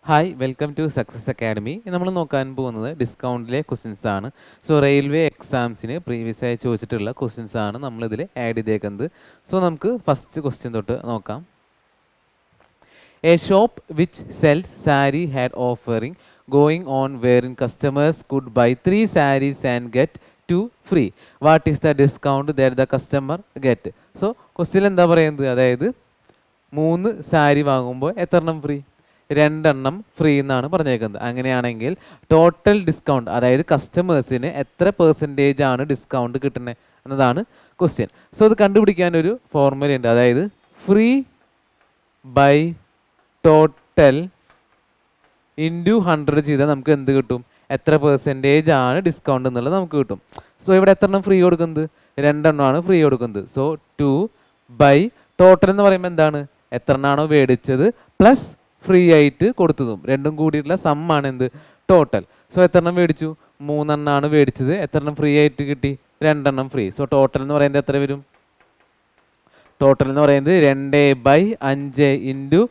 Hi welcome to success academy. നമ്മൾ നോക്കാൻ പോകുന്നത് ഡിസ്കൗണ്ടിലെ ക്വസ്റ്റ്യൻസ് ആണ്. സോ റെയിൽവേ എക്സാംസിന് പ്രീവിയസ് ആയി ചോദിച്ചിട്ടുള്ള ക്വസ്റ്റ്യൻസ് ആണ് നമ്മളിതിൽ ആഡ് ചെയ്തേക്കുന്നത്. സോ നമുക്ക് ഫസ്റ്റ് ക്വസ്റ്റ്യൻ തൊട്ട് നോക്കാം. A shop which sells sari had offering going on wherein customers could buy 3 sarees and get 2 free. What is the discount that the customer get? So question എന്താ പറയുന്നത്, അതായത് 3 സാരി വാങ്ങുമ്പോൾ എത്രണ്ണം ഫ്രീ? 2 എണ്ണം free എന്നാണ് പറഞ്ഞേക്കുന്നത്. അങ്ങനെയാണെങ്കിൽ ടോട്ടൽ ഡിസ്കൗണ്ട്, അതായത് കസ്റ്റമേഴ്സിന് എത്ര പെർസെൻറ്റേജ് ആണ് ഡിസ്കൗണ്ട് കിട്ടുന്നത് എന്നതാണ് ക്വസ്റ്റ്യൻ. സോ അത് കണ്ടുപിടിക്കാൻ ഒരു ഫോർമുല ഉണ്ട്, അതായത് ഫ്രീ ബൈ ടോട്ടൽ ഇൻറ്റു 100 ചെയ്താൽ നമുക്ക് എന്ത് കിട്ടും? എത്ര പെർസെൻറ്റേജ് ആണ് ഡിസ്കൗണ്ട് എന്നുള്ളത് നമുക്ക് കിട്ടും. സോ ഇവിടെ എത്ര എണ്ണം ഫ്രീ കൊടുക്കുന്നത്? 2 എണ്ണമാണ് ഫ്രീ കൊടുക്കുന്നത്. സോ 2 ബൈ ടോട്ടൽ എന്ന് പറയുമ്പോൾ എന്താണ്? എത്ര എണ്ണമാണോ മേടിച്ചത് പ്ലസ് ഫ്രീ ആയിട്ട് കൊടുത്തതും രണ്ടും കൂടിയിട്ടുള്ള സമ്മാണ് എന്ത്? ടോട്ടൽ. സോ എത്ര എണ്ണം മേടിച്ചു? 3 എണ്ണമാണ് മേടിച്ചത്. എത്ര എണ്ണം ഫ്രീ ആയിട്ട് കിട്ടി? 2 എണ്ണം ഫ്രീ. സോ ടോട്ടൽ എന്ന് പറയുന്നത് എത്ര വരും? ടോട്ടൽ എന്ന് പറയുന്നത് 2/5 ഇൻറ്റു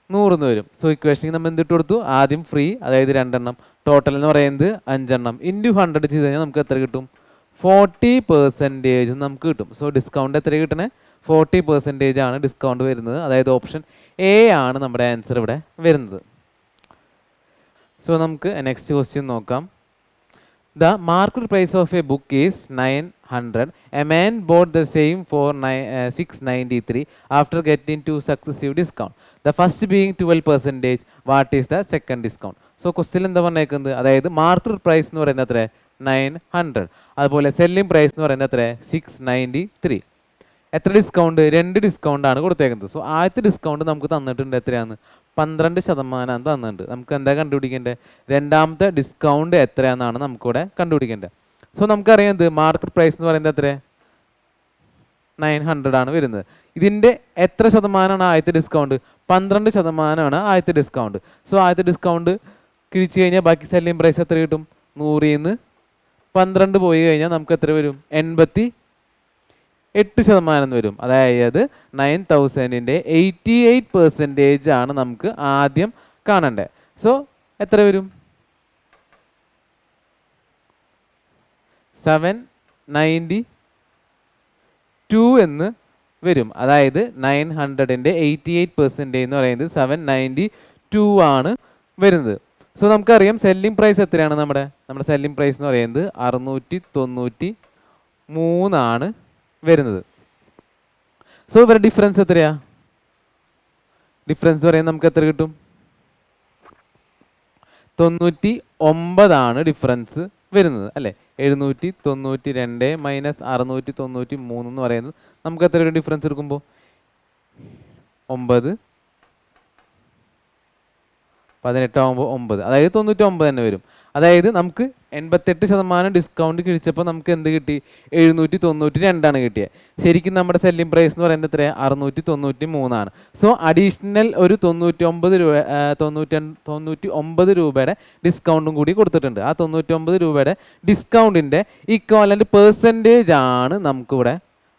100 എന്ന് വരും. സോ ഇക്വേഷനിൽ നമ്മൾ എന്തിട്ട് കൊടുത്തു? ആദ്യം ഫ്രീ, അതായത് 2 എണ്ണം, ടോട്ടൽ എന്ന് പറയുന്നത് 5 എണ്ണം, ഇൻറ്റു 100 ചെയ്ത് കഴിഞ്ഞാൽ നമുക്ക് എത്ര കിട്ടും? 40% നമുക്ക് കിട്ടും. സോ ഡിസ്കൗണ്ട് എത്ര കിട്ടണേ? 40% ആണ് ഡിസ്കൗണ്ട് വരുന്നത്. അതായത് ഓപ്ഷൻ എ ആണ് നമ്മുടെ ആൻസർ ഇവിടെ വരുന്നത്. സോ നമുക്ക് നെക്സ്റ്റ് ക്വസ്റ്റ്യൻ നോക്കാം. The market price of a book is 900. A man bought the same for 693 after getting 2 successive discount. The first being 12%. What is the second discount? So question എന്താ പറഞ്ഞേക്കുന്നത്? അതായത് market price എന്ന് പറയുന്നത് എത്ര? 900. അതുപോലെ selling price എന്ന് പറയുന്നത് എത്ര? 693. എത്ര ഡിസ്കൗണ്ട്? 2 ഡിസ്കൗണ്ട് ആണ് കൊടുത്തേക്കുന്നത്. സോ ആദ്യത്തെ ഡിസ്കൗണ്ട് നമുക്ക് തന്നിട്ടുണ്ട്, എത്രയാണ്? 12% തന്നിട്ടുണ്ട്. നമുക്ക് എന്താ കണ്ടുപിടിക്കേണ്ടത്? രണ്ടാമത്തെ ഡിസ്കൗണ്ട് എത്രയാണെന്നാണ് നമുക്കിവിടെ കണ്ടുപിടിക്കേണ്ടത്. സോ നമുക്കറിയാം ഇത് മാർക്കറ്റ് പ്രൈസ് എന്ന് പറയുന്നത് എത്ര? 900 ആണ് വരുന്നത്. ഇതിൻ്റെ എത്ര ശതമാനമാണ് ആദ്യത്തെ ഡിസ്കൗണ്ട്? 12% ആദ്യത്തെ ഡിസ്കൗണ്ട്. സോ ആദ്യത്തെ ഡിസ്കൗണ്ട് കിഴിച്ച് കഴിഞ്ഞാൽ ബാക്കി സെല്ലിംഗ് പ്രൈസ് എത്ര കിട്ടും? 100ൽ നിന്ന് 12 പോയി കഴിഞ്ഞാൽ നമുക്ക് എത്ര വരും? 88% വരും. അതായത് 9000ൻ്റെ 88% ആണ് നമുക്ക് ആദ്യം കാണേണ്ടത്. സോ എത്ര വരും? 792 എന്ന് വരും. അതായത് 900ൻ്റെ 88% എന്ന് പറയുന്നത് 792 ആണ് വരുന്നത്. സോ നമുക്കറിയാം സെല്ലിംഗ് പ്രൈസ് എത്രയാണ്? നമ്മുടെ സെല്ലിംഗ് പ്രൈസ് എന്ന് പറയുന്നത് 693 ആണ് വരുന്നത്. സോ ഇവരുടെ ഡിഫറൻസ് എത്രയാ? ഡിഫറൻസ് പറയുന്നത് നമുക്ക് എത്ര കിട്ടും? 99 ആണ് ഡിഫറൻസ് വരുന്നത്, അല്ലേ? 792 മൈനസ് 693 എന്ന് പറയുന്നത് നമുക്ക് എത്ര ഒരു ഡിഫറൻസ് എടുക്കുമ്പോൾ? 9 18 ആകുമ്പോൾ 9, അതായത് 99 തന്നെ വരും. അതായത് നമുക്ക് 88% ഡിസ്കൗണ്ട് കിഴിച്ചപ്പോൾ നമുക്ക് എന്ത് കിട്ടി? 792 കിട്ടിയത്. ശരിക്കും നമ്മുടെ സെല്ലിംഗ് പ്രൈസ് എന്ന് പറയുന്നത് എത്രയാണ്? 693 ആണ്. സോ അഡീഷണൽ ഒരു 99 രൂപയുടെ ഡിസ്കൗണ്ടും കൂടി കൊടുത്തിട്ടുണ്ട്. ആ 99 രൂപയുടെ ഡിസ്കൗണ്ടിൻ്റെ ഇക്വാലൻ്റ് പെർസെൻറ്റേജ് ആണ് നമുക്കിവിടെ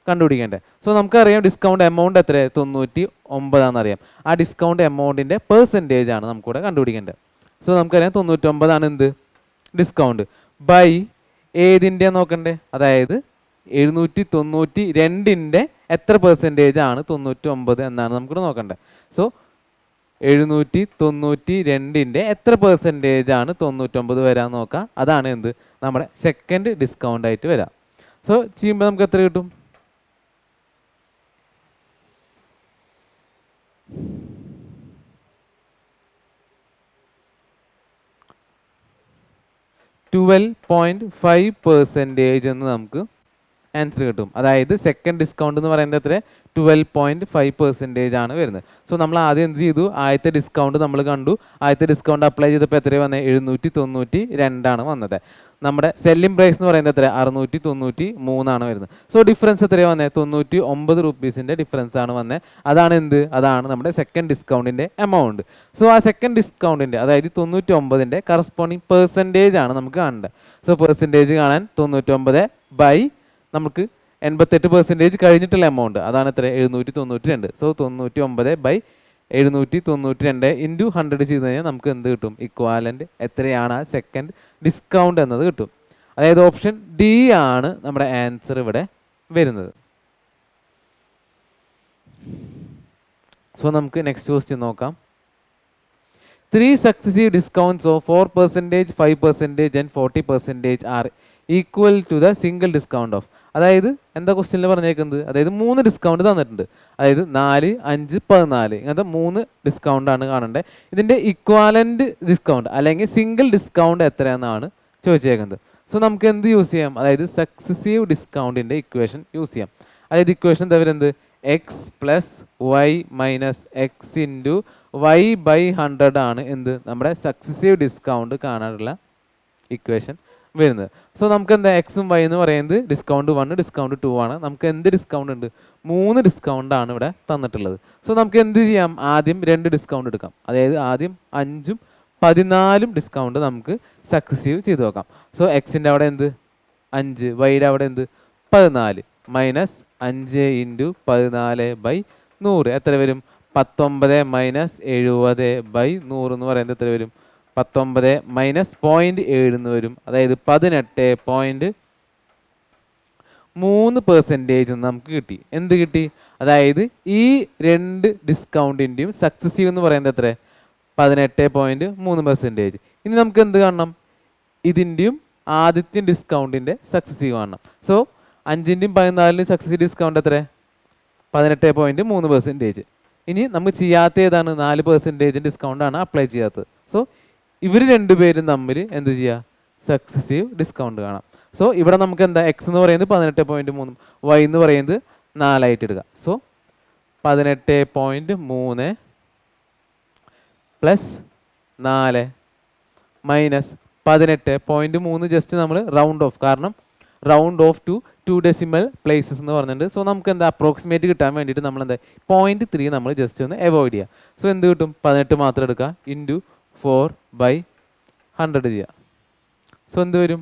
കണ്ടുപിടിക്കേണ്ടത്. സോ നമുക്കറിയാം ഡിസ്കൗണ്ട് എമൗണ്ട് എത്ര? 99 അറിയാം. ആ ഡിസ്കൗണ്ട് എമൗണ്ടിൻ്റെ പെർസെൻറ്റേജ് ആണ് നമുക്കിവിടെ കണ്ടുപിടിക്കേണ്ടത്. സോ നമുക്കറിയാം 99 ആണ് എന്ത്? ഡിസ്കൗണ്ട്. ബൈ ഏതിൻ്റെ നോക്കണ്ടേ? അതായത് 792ൻ്റെ എത്ര പെർസെൻറ്റേജ് ആണ് 99 എന്നാണ് നമുക്കിവിടെ നോക്കണ്ടേ. സോ 792ൻ്റെ എത്ര പെർസെൻറ്റേജ് ആണ് 99 വരാൻ നോക്കാം. അതാണ് എന്ത്? നമ്മുടെ സെക്കൻഡ് ഡിസ്കൗണ്ട് ആയിട്ട് വരാം. സോ ചെയ്യുമ്പോൾ നമുക്ക് എത്ര കിട്ടും? 12.5% എന്ന് നമുക്ക് ആൻസർ കിട്ടും. അതായത് സെക്കൻഡ് ഡിസ്കൗണ്ട് എന്ന് പറയുന്നത് എത്ര? 12.5% ആണ് വരുന്നത്. സോ നമ്മൾ ആദ്യം എന്ത് ചെയ്തു? ആദ്യത്തെ ഡിസ്കൗണ്ട് നമ്മൾ കണ്ടു. ആദ്യത്തെ ഡിസ്കൗണ്ട് അപ്ലൈ ചെയ്തപ്പോൾ എത്രയാണ് വന്നത്? 792 ആണ് വന്നത്. നമ്മുടെ സെല്ലിംഗ് പ്രൈസ് എന്ന് പറയുന്നത് എത്ര? 693 ആണ് വരുന്നത്. സോ ഡിഫറൻസ് എത്രയാണ് വന്നത്? 99 റുപ്പീസിൻ്റെ ഡിഫറൻസ് ആണ് വന്നത്. അതാണ് എന്ത്? അതാണ് നമ്മുടെ സെക്കൻഡ് ഡിസ്കൗണ്ടിൻ്റെ എമൗണ്ട്. സോ ആ സെക്കൻഡ് ഡിസ്കൗണ്ടിൻ്റെ, അതായത് 99ൻ്റെ കറസ്പോണ്ടിങ് പെർസെൻറ്റേജ് ആണ് നമുക്ക് കാണേണ്ടത്. സോ പെർസെൻറ്റേജ് കാണാൻ 99 ബൈ നമുക്ക് 88% കഴിഞ്ഞിട്ടുള്ള എമൗണ്ട്, അതാണ് എത്ര? 792. സോ 99 ബൈ 792 ഇൻറ്റു 100 ചെയ്ത് കഴിഞ്ഞാൽ നമുക്ക് എന്ത് കിട്ടും? ഇക്വാലൻ്റ് എത്രയാണ് ആ സെക്കൻഡ് ഡിസ്കൗണ്ട് എന്നത് കിട്ടും. അതായത് ഓപ്ഷൻ ഡി ആണ് നമ്മുടെ ആൻസർ ഇവിടെ വരുന്നത്. സോ നമുക്ക് നെക്സ്റ്റ് ക്വസ്റ്റ്യൻ നോക്കാം. 3 successive discounts of 4%, 5% and 40% are equal to the single discount of. അതായത് എന്താ ക്വസ്റ്റ്യനിൽ പറഞ്ഞേക്കുന്നത്? അതായത് 3 ഡിസ്കൗണ്ട് തന്നിട്ടുണ്ട്. അതായത് 4, 5, 14 ഇങ്ങനത്തെ 3 ഡിസ്കൗണ്ട് ആണ് കാണേണ്ടത്. ഇതിൻ്റെ ഇക്വാലൻ്റ് ഡിസ്കൗണ്ട് അല്ലെങ്കിൽ സിംഗിൾ ഡിസ്കൗണ്ട് എത്രയാണെന്നാണ് ചോദിച്ചേക്കുന്നത്. സോ നമുക്ക് എന്ത് യൂസ് ചെയ്യാം? അതായത് സക്സസീവ് ഡിസ്കൗണ്ടിൻ്റെ ഇക്വേഷൻ യൂസ് ചെയ്യാം. അതായത് ഇക്വേഷൻ എന്താ വരുന്നത്? X plus y minus x into y by 100 ആണ് എന്ത്? നമ്മുടെ സക്സസീവ് ഡിസ്കൗണ്ട് കാണാനുള്ള ഇക്വേഷൻ വരുന്നത്. സോ നമുക്ക് എന്താ എക്സും വൈ എന്ന് പറയുന്നത് ഡിസ്കൗണ്ട് 1, ഡിസ്കൗണ്ട് 2 ആണ്. നമുക്ക് എന്ത് ഡിസ്കൗണ്ട് ഉണ്ട്? 3 ഡിസ്കൗണ്ട് ആണ് ഇവിടെ തന്നിട്ടുള്ളത്. സോ നമുക്ക് എന്ത് ചെയ്യാം? ആദ്യം 2 ഡിസ്കൗണ്ട് എടുക്കാം. അതായത് ആദ്യം 5ഉം 14ഉം ഡിസ്കൗണ്ട് നമുക്ക് സക്സസീവ് ചെയ്ത് നോക്കാം. സോ എക്സിൻ്റെ അവിടെ എന്ത്? 5, വൈയുടെ അവിടെ എന്ത്? 14 മൈനസ് 5 ഇൻറ്റു 14 ബൈ 100 എത്ര വരും? 19 മൈനസ് 70 ബൈ 100 എന്ന് പറയുന്നത് എത്ര വരും? 19 മൈനസ് 0.7 എന്ന് വരും. അതായത് 18.3% നമുക്ക് കിട്ടി. എന്ത് കിട്ടി? അതായത് ഈ 2 ഡിസ്കൗണ്ടിൻ്റെയും സക്സസീവ് എന്ന് പറയുന്നത് എത്ര? 18.3%. ഇനി നമുക്ക് എന്ത് കാണണം? ഇതിൻ്റെയും ആദ്യത്തെ ഡിസ്കൗണ്ടിൻ്റെ സക്സസീവ് കാണണം. സോ 5ൻ്റെയും 14ൻ്റെയും സക്സസീവ് ഡിസ്കൗണ്ട് എത്ര? 18.3%. ഇനി നമുക്ക് ചെയ്യാത്ത ഏതാണ്? 4% ഡിസ്കൗണ്ട് ആണ് അപ്ലൈ ചെയ്യാത്തത്. സോ ഇവർ രണ്ടുപേരും തമ്മിൽ എന്ത് ചെയ്യുക? സക്സസീവ് ഡിസ്കൗണ്ട് കാണാം. സോ ഇവിടെ നമുക്ക് എന്താ? എക്സ് എന്ന് പറയുന്നത് 18.3, വൈ എന്ന് പറയുന്നത് 4 ആയിട്ട് എടുക്കുക. സോ 18.3 പ്ലസ് 4 മൈനസ് 18.3 ജസ്റ്റ് നമ്മൾ റൗണ്ട് ഓഫ്, കാരണം round of two 2 decimal places എന്ന് പറഞ്ഞിട്ടുണ്ട്. സോ നമുക്ക് എന്താ അപ്രോക്സിമേറ്റ് കിട്ടാൻ വേണ്ടിയിട്ട് നമ്മൾ എന്താ 0.3 നമ്മൾ ജസ്റ്റ് ഒന്ന് അവോയ്ഡ് ചെയ്യുക. സോ എന്ത് കിട്ടും? 18 മാത്രം എടുക്കുക ഇൻറ്റു 4/100 ചെയ്യുക. സോ എന്ത് വരും?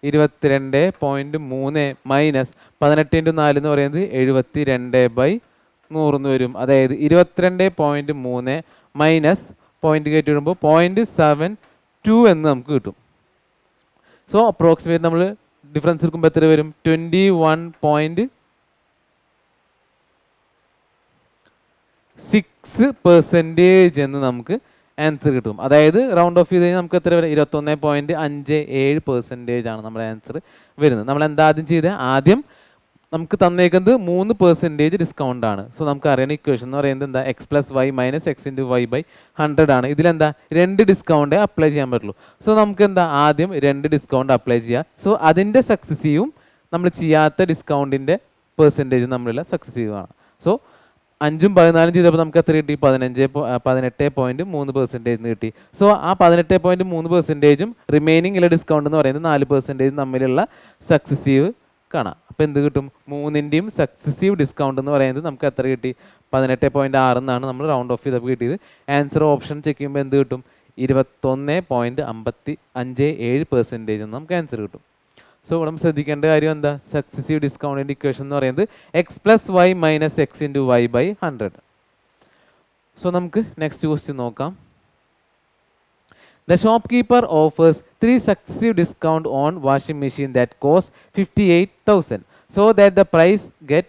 22.3 മൈനസ് 18 ഇൻറ്റു 4 എന്ന് പറയുന്നത് 72/100 എന്ന് വരും. അതായത് 22.3 മൈനസ് പോയിന്റ് കയറ്റി വിടുമ്പോൾ 0.72 എന്ന് നമുക്ക് കിട്ടും. സോ അപ്രോക്സിമേറ്റ് നമ്മൾ ഡിഫറൻസ് എടുക്കുമ്പോൾ എത്ര വരും? 21.6% എന്ന് നമുക്ക് ആൻസർ കിട്ടും. അതായത് റൗണ്ട് ഓഫ് ചെയ്ത് കഴിഞ്ഞാൽ നമുക്ക് എത്ര വരും? 21.57% ആണ് നമ്മുടെ ആൻസർ വരുന്നത്. നമ്മൾ എന്താ ആദ്യം ചെയ്തത്? ആദ്യം നമുക്ക് തന്നേക്കുന്നത് 3% ഡിസ്കൗണ്ട് ആണ്. സോ നമുക്ക് അറിയുന്ന ഇക്വേഷൻ എന്ന് പറയുന്നത് എന്താ? X plus y minus x into y by 100 ആണ്. ഇതിലെന്താ? 2 ഡിസ്കൗണ്ടേ അപ്ലൈ ചെയ്യാൻ പറ്റുള്ളൂ. സോ നമുക്ക് എന്താ? ആദ്യം 2 ഡിസ്കൗണ്ട് അപ്ലൈ ചെയ്യുക. സോ അതിൻ്റെ സക്സസീവും നമ്മൾ ചെയ്യാത്ത ഡിസ്കൗണ്ടിൻ്റെ പെർസെൻറ്റേജും നമ്മളുള്ള സക്സസീവ് ആണ്. സോ 5ഉം 14ഉം ചെയ്തപ്പോൾ നമുക്ക് എത്ര കിട്ടി? 18.3% കിട്ടി. സോ ആ 18.3%ഉം റിമൈനിങ് ഉള്ള ഡിസ്കൗണ്ട് എന്ന് പറയുന്നത് 4% തമ്മിലുള്ള സക്സസീവ് കാണാം. അപ്പോൾ എന്ത് കിട്ടും? 3ൻ്റെയും സക്സസീവ് ഡിസ്കൗണ്ട് എന്ന് പറയുന്നത് നമുക്ക് എത്ര കിട്ടി? 18.6 എന്നാണ് നമ്മൾ റൗണ്ട് ഓഫ് ചെയ്തപ്പോൾ കിട്ടിയത്. ആൻസർ ഓപ്ഷൻ ചെക്ക് ചെയ്യുമ്പോൾ എന്ത് കിട്ടും? 21.57% എന്ന് നമുക്ക് ആൻസർ കിട്ടും. സോ ഇവിടെ ശ്രദ്ധിക്കേണ്ട കാര്യം എന്താ? സക്സസീവ് ഡിസ്കൗണ്ടിൻ്റെ ഇക്വേഷൻ എന്ന് പറയുന്നത് x plus y minus x into y by 100. So നമുക്ക് നെക്സ്റ്റ് ക്വസ്റ്റ്യൻ നോക്കാം. The shopkeeper offers 3 successive discount on washing machine that cost 58,000 so that the price get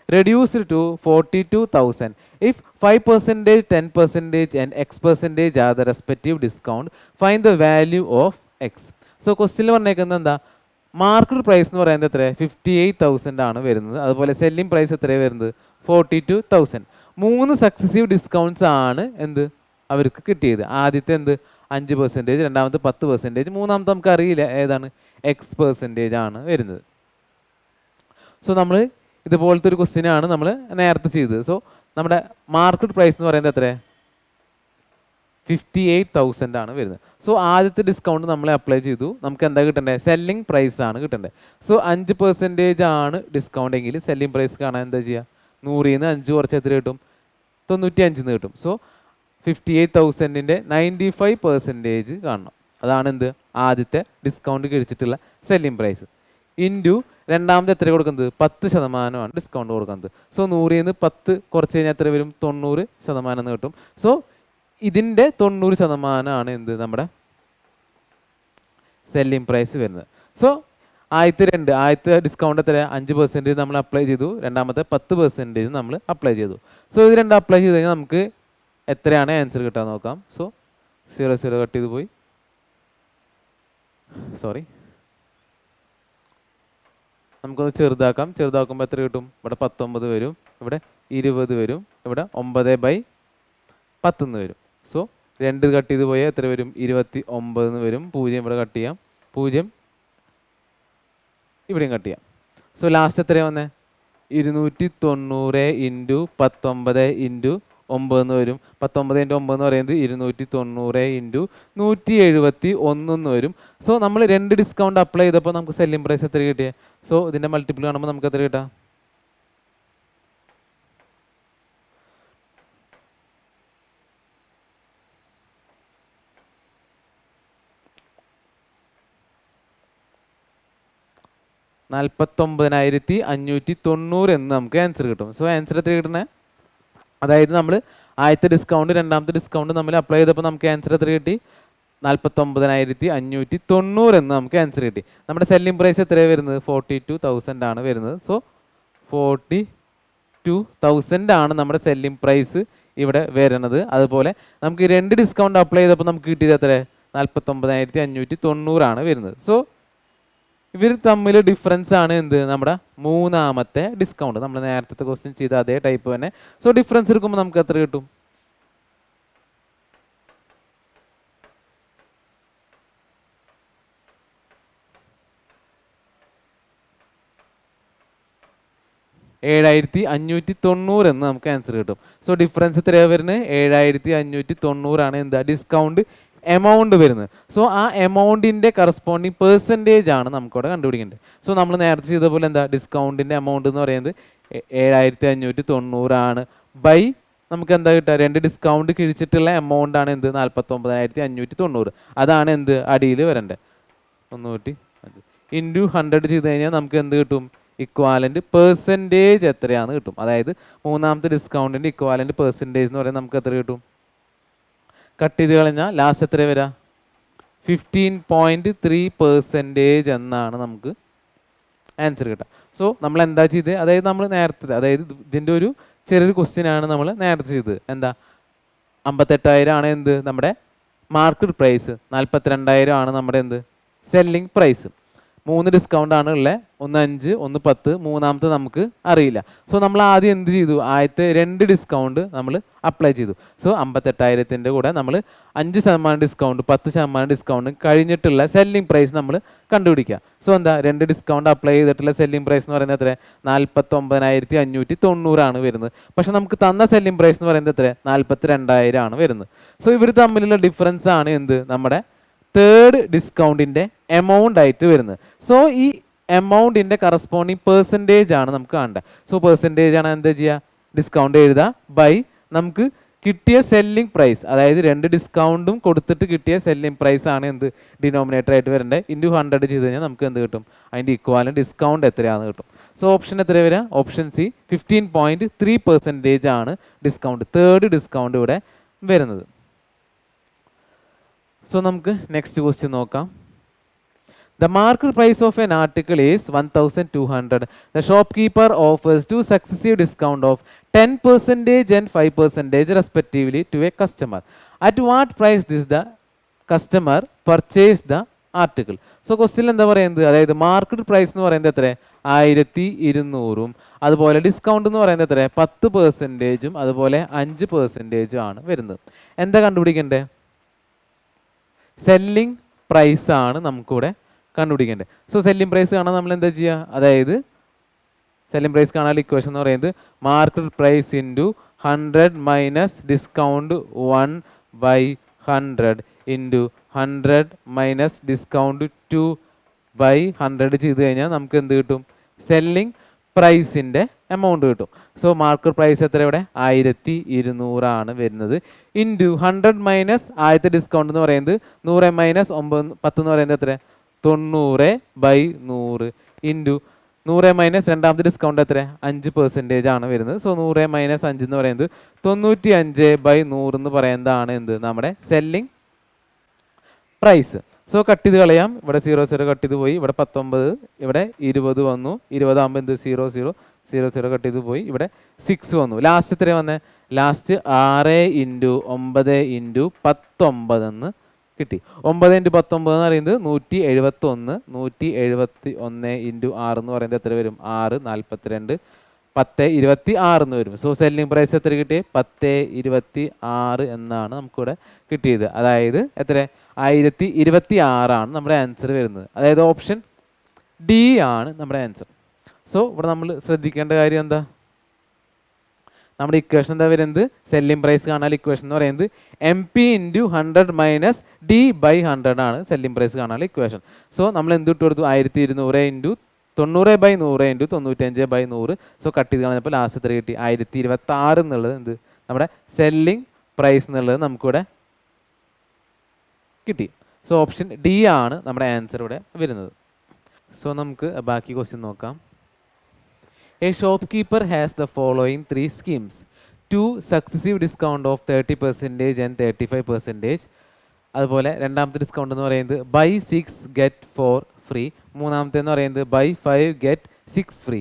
reduced to 42,000. If 5%, 10% and x% are the respective discount, find the value of x. So ക്വസ്റ്റ്യനിൽ പറഞ്ഞേക്കുന്നത് എന്താ? Market price എന്ന് പറയുന്നത് എത്ര? 58,000 ആണ് വരുന്നത്. അതുപോലെ selling price എത്രയാണ് വരുന്നത്? 42,000. 3 സക്സസീവ് ഡിസ്കൗണ്ട്സ് ആണ് എന്ത് അവർക്ക് കിട്ടിയത്. ആദ്യത്തെ എന്ത്? 5%, രണ്ടാമത്തെ 10%, മൂന്നാമത്തെ നമുക്ക് അറിയില്ല ഏതാണ്? x% ആണ് വരുന്നത്. സോ നമ്മൾ ഇതുപോലത്തെ ഒരു ക്വസ്റ്റ്യൻ ആണ് നമ്മൾ നേരത്തെ ചെയ്തത്. സോ നമ്മുടെ മാർക്കറ്റ് പ്രൈസ് എന്ന് പറയുന്നത് എത്ര? 58,000 ആണ് വരുന്നത്. സോ ആദ്യത്തെ ഡിസ്കൗണ്ട് നമ്മൾ അപ്ലൈ ചെയ്തു. നമുക്ക് എന്താ കിട്ടേണ്ടത്? സെല്ലിംഗ് പ്രൈസ് ആണ് കിട്ടേണ്ടത്. സോ 5% ആണ് ഡിസ്കൗണ്ട് എങ്കിൽ സെല്ലിംഗ് പ്രൈസ് കാണാൻ എന്താ ചെയ്യുക? 100ൽ നിന്ന് 5 കുറച്ച് എത്ര കിട്ടും? 95 കിട്ടും. സോ 58,000ൻ്റെ 95% കാണണം. അതാണ് എന്ത്? ആദ്യത്തെ ഡിസ്കൗണ്ട് കഴിച്ചിട്ടുള്ള സെല്ലിംഗ് പ്രൈസ് ഇൻറ്റു രണ്ടാമത് എത്ര കൊടുക്കുന്നത് 10% ഡിസ്കൗണ്ട് കൊടുക്കുന്നത്. സോ 100ൽ നിന്ന് 10 കുറച്ച് കഴിഞ്ഞാൽ എത്ര വരും 90% എന്ന് കിട്ടും. സോ ഇതിൻ്റെ 90% എന്ത് നമ്മുടെ സെല്ലിംഗ് പ്രൈസ് വരുന്നത്. സോ ആദ്യത്തെ ഡിസ്കൗണ്ട് എത്ര 5% നമ്മൾ അപ്ലൈ ചെയ്തു, രണ്ടാമത്തെ 10% നമ്മൾ അപ്ലൈ ചെയ്തു. സോ ഇത് രണ്ടും അപ്ലൈ ചെയ്ത് കഴിഞ്ഞാൽ നമുക്ക് എത്രയാണ് ആൻസർ കിട്ടാൻ നോക്കാം. സോ 0 കട്ട് ചെയ്ത് പോയി, സോറി, നമുക്കൊന്ന് ചെറുതാക്കുമ്പോൾ എത്ര കിട്ടും? ഇവിടെ 19 വരും, ഇവിടെ 20 വരും, ഇവിടെ 9/10 വരും. സോ 2 കട്ട് ചെയ്ത് പോയാൽ എത്ര വരും? 29 വരും. 0 ഇവിടെ കട്ട് ചെയ്യാം, 0 ഇവിടെയും കട്ട് ചെയ്യാം. സോ ലാസ്റ്റ് എത്രയാണ് വന്നേ? 290 ഇൻറ്റു 19 ഇൻറ്റു 9 എന്ന് വരും. 19 ഇൻറ്റു 9 എന്ന് പറയുന്നത് 290 ഇൻറ്റു 171 എന്ന് വരും. സോ നമ്മൾ 2 ഡിസ്കൗണ്ട് അപ്ലൈ ചെയ്തപ്പോൾ നമുക്ക് സെല്ലിംഗ് പ്രൈസ് എത്ര കിട്ടിയത്? സോ ഇതിൻ്റെ മൾട്ടിപ്പിൾ കാണുമ്പോൾ നമുക്ക് എത്ര കിട്ടാം? 49,590 എന്ന് നമുക്ക് ആൻസർ കിട്ടും. സോ ആൻസർ എത്ര കിട്ടണേ? അതായത് നമ്മൾ ആദ്യത്തെ ഡിസ്കൗണ്ട് രണ്ടാമത്തെ ഡിസ്കൗണ്ട് നമ്മൾ അപ്ലൈ ചെയ്തപ്പോൾ നമുക്ക് ആൻസർ എത്ര കിട്ടി? 49,590 എന്ന് നമുക്ക് ആൻസർ കിട്ടി. നമ്മുടെ സെല്ലിംഗ് പ്രൈസ് എത്രയാണ് വരുന്നത്? 42,000 ആണ് വരുന്നത്. സോ 42,000 ആണ് നമ്മുടെ സെല്ലിംഗ് പ്രൈസ് ഇവിടെ വരുന്നത്. അതുപോലെ നമുക്ക് 2 ഡിസ്കൗണ്ട് അപ്ലൈ ചെയ്തപ്പോൾ നമുക്ക് കിട്ടിയത് എത്ര? 49,590 ആണ് വരുന്നത്. സോ ഇവർ തമ്മിൽ ഡിഫറൻസ് ആണ് എന്ത്? നമ്മുടെ മൂന്നാമത്തെ ഡിസ്കൗണ്ട്. നമ്മൾ നേരത്തെ ക്വസ്റ്റ്യൻ ചെയ്ത അതേ ടൈപ്പ് തന്നെ. സോ ഡിഫറൻസ് എടുക്കുമ്പോൾ നമുക്ക് എത്ര കിട്ടും? $7,590 എന്ന് നമുക്ക് ആൻസർ കിട്ടും. സോ ഡിഫറൻസ് എത്രയാണ് വരുന്നത്? 7,590 ആണ് എന്താ ഡിസ്കൗണ്ട് എമൗണ്ട് വരുന്നത്. സോ ആ എമൗണ്ടിൻ്റെ കറസ്പോണ്ടിങ് പെർസെൻറ്റേജ് ആണ് നമുക്കിവിടെ കണ്ടുപിടിക്കേണ്ടത്. സോ നമ്മൾ നേരത്തെ ചെയ്ത പോലെ എന്താ ഡിസ്കൗണ്ടിൻ്റെ എമൗണ്ട് എന്ന് പറയുന്നത് 7,590 ആണ് ബൈ നമുക്ക് എന്താ കിട്ടുക? 2 ഡിസ്കൗണ്ട് കിഴിച്ചിട്ടുള്ള എമൗണ്ട് ആണ് എന്ത്? 49,590. അതാണ് എന്ത് അടിയിൽ വരേണ്ടത്. 105 ഇൻറ്റു 100 ചെയ്ത് കഴിഞ്ഞാൽ നമുക്ക് എന്ത് കിട്ടും? ഇക്വാലൻ്റ് പെർസെൻറ്റേജ് എത്രയാണെന്ന് കിട്ടും. അതായത് മൂന്നാമത്തെ ഡിസ്കൗണ്ടിൻ്റെ ഇക്വാലൻ്റ് പെർസെൻറ്റേജ് എന്ന് പറയുന്നത് നമുക്ക് എത്ര കിട്ടും? കട്ട് ചെയ്ത് കഴിഞ്ഞാൽ ലാസ്റ്റ് എത്ര വരാം? 15.3% എന്നാണ് നമുക്ക് ആൻസർ കിട്ടുക. സോ നമ്മൾ എന്താ ചെയ്ത്? അതായത് നമ്മൾ നേരത്തെ, അതായത് ഇതിൻ്റെ ഒരു ചെറിയൊരു ക്വസ്റ്റ്യൻ ആണ് നമ്മൾ നേരത്തെ ചെയ്തത്. എന്താ 58,000 ആണ് എന്ത് നമ്മുടെ മാർക്കറ്റ് പ്രൈസ്, 42,000 ആണ് നമ്മുടെ എന്ത് സെല്ലിംഗ് പ്രൈസ്. 3 ഡിസ്കൗണ്ട് ആണ് ഉള്ളത്, 1 5 1 10, മൂന്നാമത്തെ നമുക്ക് അറിയില്ല. സോ നമ്മൾ ആദ്യം എന്ത് ചെയ്തു? ആദ്യത്തെ 2 ഡിസ്കൗണ്ട് നമ്മൾ അപ്ലൈ ചെയ്തു. സോ 58,000-ൻ്റെ കൂടെ നമ്മൾ 5% ഡിസ്കൗണ്ട് 10% ഡിസ്കൗണ്ട് കഴിഞ്ഞിട്ടുള്ള സെല്ലിംഗ് പ്രൈസ് നമ്മൾ കണ്ടുപിടിക്കുക. സോ എന്താ 2 ഡിസ്കൗണ്ട് അപ്ലൈ ചെയ്തിട്ടുള്ള സെല്ലിംഗ് പ്രൈസ് എന്ന് പറയുന്നത് എത്ര? 49,590 ആണ് വരുന്നത്. പക്ഷെ നമുക്ക് തന്ന സെല്ലിംഗ് പ്രൈസ് എന്ന് പറയുന്നത് എത്ര? 42,000 ആണ് വരുന്നത്. സോ ഇവർ തമ്മിലുള്ള ഡിഫറൻസ് ആണ് എന്ത് നമ്മുടെ തേർഡ് ഡിസ്കൗണ്ടിൻ്റെ എമൗണ്ട് ആയിട്ട് വരുന്നത്. സോ ഈ എമൗണ്ടിൻ്റെ കറസ്പോണ്ടിങ് പെർസെൻറ്റേജ് ആണ് നമുക്ക് കാണേണ്ടത്. സോ പെർസെൻറ്റേജ് ആണ് എന്താ ചെയ്യുക? ഡിസ്കൗണ്ട് എഴുതുക ബൈ നമുക്ക് കിട്ടിയ സെല്ലിംഗ് പ്രൈസ്, അതായത് 2 ഡിസ്കൗണ്ടും കൊടുത്തിട്ട് കിട്ടിയ സെല്ലിംഗ് പ്രൈസ് ആണ് എന്ത് ഡിനോമിനേറ്റർ ആയിട്ട് വരേണ്ടത്. ഇൻറ്റു 100 ചെയ്ത് കഴിഞ്ഞാൽ നമുക്ക് എന്ത് കിട്ടും? അതിൻ്റെ ഇക്വാലൻ്റ് ഡിസ്കൗണ്ട് എത്രയാണെന്ന് കിട്ടും. സോ ഓപ്ഷൻ എത്ര വരിക? ഓപ്ഷൻ സി 15.3% ആണ് ഡിസ്കൗണ്ട്, തേർഡ് ഡിസ്കൗണ്ട് ഇവിടെ വരുന്നത്. സോ നമുക്ക് നെക്സ്റ്റ് ക്വസ്റ്റ്യൻ നോക്കാം. The market price of an article is 1,200. The shopkeeper offers 2 successive discount of 10% and 5% respectively to a customer. At what price does the customer purchase the article? So question എന്താ പറയുന്നത്? അതായത് market price എന്ന് പറയുന്നത് എത്ര? 1,200. അതുപോലെ discount എന്ന് പറയുന്നത് എത്ര? 10%, അതുപോലെ 5% ആണ് വരുന്നത്. എന്താ കണ്ടുപിടിക്കണ്ടേ? സെല്ലിംഗ് പ്രൈസ് ആണ് നമുക്കിവിടെ കണ്ടുപിടിക്കേണ്ടത്. സോ സെല്ലിംഗ് പ്രൈസ് കാണാൻ നമ്മൾ എന്താ ചെയ്യുക? അതായത് സെല്ലിംഗ് പ്രൈസ് കാണാൻ ഇക്വേഷൻ എന്ന് പറയുന്നത് market price into 100 minus discount 1/100 into 100 minus discount 2/100 ചെയ്ത് കഴിഞ്ഞാൽ നമുക്ക് എന്ത് കിട്ടും? സെല്ലിംഗ് പ്രൈസിൻ്റെ എമൗണ്ട് കിട്ടും. സോ മാർക്കറ്റ് പ്രൈസ് എത്ര ഇവിടെ? 1,200 ആണ് വരുന്നത്. ഇൻറ്റു 100 മൈനസ് ആദ്യത്തെ ഡിസ്കൗണ്ട് എന്ന് പറയുന്നത് 100 മൈനസ് 10 എന്ന് പറയുന്നത് എത്ര? 90/100 ഇൻറ്റു 100 മൈനസ് രണ്ടാമത്തെ ഡിസ്കൗണ്ട് എത്ര 5% ആണ് വരുന്നത്. സോ 100 മൈനസ് 5 എന്ന് പറയുന്നത് 95/100 എന്ന് പറയുന്നതാണ് എന്ത് നമ്മുടെ സെല്ലിംഗ് പ്രൈസ്. സോ കട്ട് ചെയ്ത് കളയാം. ഇവിടെ 0 കട്ട് ചെയ്ത് പോയി, ഇവിടെ 19, ഇവിടെ 20 വന്നു. 20 ആകുമ്പോൾ എന്ത് 0 കട്ട് ചെയ്ത് പോയി, ഇവിടെ 6 വന്നു. ലാസ്റ്റ് എത്ര വന്നേ? ലാസ്റ്റ് 6 × 9 × 19 എന്ന് കിട്ടി. 9 × 19 എന്ന് പറയുന്നത് 171. 171 × 6 എന്ന് പറയുന്നത് എത്ര വരും? 6, 42, 10, 26 എന്ന് വരും. സോ സെല്ലിംഗ് പ്രൈസ് എത്ര കിട്ടി? 1026 എന്നാണ് നമുക്കിവിടെ കിട്ടിയത്. അതായത് എത്ര? 1026 ആണ് നമ്മുടെ ആൻസർ വരുന്നത്. അതായത് ഓപ്ഷൻ ഡി ആണ് നമ്മുടെ ആൻസർ. സോ ഇവിടെ നമ്മൾ ശ്രദ്ധിക്കേണ്ട കാര്യം എന്താ? നമ്മുടെ ഇക്വേഷൻ എന്താ വരുന്നത്? സെല്ലിംഗ് പ്രൈസ് കാണാൻ ഇക്വേഷൻ എന്ന് പറയുന്നത് MP × 100 മൈനസ് D/100 ആണ് സെല്ലിംഗ് പ്രൈസ് കാണാൻ ഇക്വേഷൻ. സോ നമ്മൾ എന്ത് ഇട്ട് കൊടുത്തു? 1200 × 90/100 × 95/100. സോ കട്ട് ചെയ്ത് കളഞ്ഞപ്പോൾ ലാസ്റ്റ് എത്ര കിട്ടി? 1026 എന്നുള്ളത് എന്ത് നമ്മുടെ സെല്ലിംഗ് പ്രൈസ് എന്നുള്ളത് നമുക്കിവിടെ കിട്ടി. സോ ഓപ്ഷൻ ഡി ആണ് നമ്മുടെ ആൻസർ ഇവിടെ വരുന്നത്. സോ നമുക്ക് ബാക്കി ക്വസ്റ്റ്യൻ നോക്കാം. A shopkeeper has the following 3 schemes: 2 successive discount of 30% and 35%. അതുപോലെ രണ്ടാമത്തെ ഡിസ്കൗണ്ട് എന്ന് പറയുന്നത് ബൈ 6 get 4 ഫ്രീ. മൂന്നാമത്തെ എന്ന് പറയുന്നത് buy 5 get 6 free.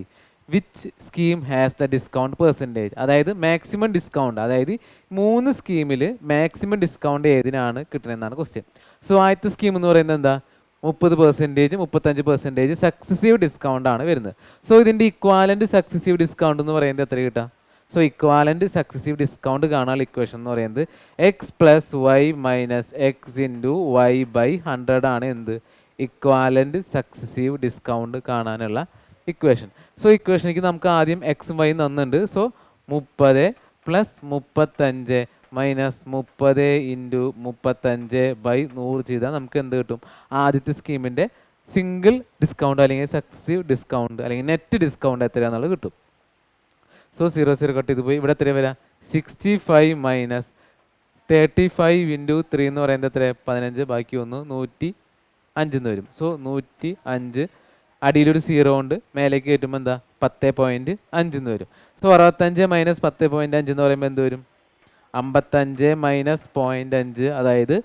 Which scheme has the discount percentage? അതായത് മാക്സിമം ഡിസ്കൗണ്ട്, അതായത് 3 സ്കീമിൽ മാക്സിമം ഡിസ്കൗണ്ട് ഏതിനാണ് കിട്ടണമെന്നാണ് ക്വസ്റ്റ്യൻ. സോ ആദ്യത്തെ സ്കീം എന്ന് പറയുന്നത് എന്താ? 30%, 35% സക്സസീവ് ഡിസ്കൗണ്ട് ആണ് വരുന്നത്. സോ ഇതിൻ്റെ ഇക്വാലൻറ്റ് സക്സസീവ് ഡിസ്കൗണ്ട് എന്ന് പറയുന്നത് എത്ര കിട്ടുക? സോ ഇക്വാലൻറ്റ് സക്സസീവ് ഡിസ്കൗണ്ട് കാണാനുള്ള ഇക്വേഷൻ എന്ന് പറയുന്നത് x + y - x × y/100 ആണ് എന്ത് ഇക്വാലൻറ്റ് സക്സസീവ് ഡിസ്കൗണ്ട് കാണാനുള്ള ഇക്വേഷൻ. സോ ഇക്വേഷനിലേക്ക് നമുക്ക് ആദ്യം എക്സും വൈയും തന്നിട്ടുണ്ട്. സോ 30 + 35 - 30 × 35/100 ചെയ്താൽ നമുക്ക് എന്ത് കിട്ടും? ആദ്യത്തെ സ്കീമിൻ്റെ സിംഗിൾ ഡിസ്കൗണ്ട് അല്ലെങ്കിൽ സക്സസീവ് ഡിസ്കൗണ്ട് അല്ലെങ്കിൽ നെറ്റ് ഡിസ്കൗണ്ട് എത്രയാണെന്നുള്ളത് കിട്ടും. സോ 0 കട്ട് ചെയ്ത് പോയി. ഇവിടെ എത്ര വരാം? 65 - 35 × 3 എന്ന് പറയുന്നത് എത്ര? 15. ബാക്കി 1 105 എന്ന് വരും. സോ 105. അടിയിലൊരു 0 ഉണ്ട്, മേലേക്ക് കയറ്റുമ്പോൾ എന്താ? 10.5 എന്ന് വരും. സോ 65 - 10.5 എന്ന് പറയുമ്പോൾ എന്ത് വരും? 55 - 0.5, അതായത്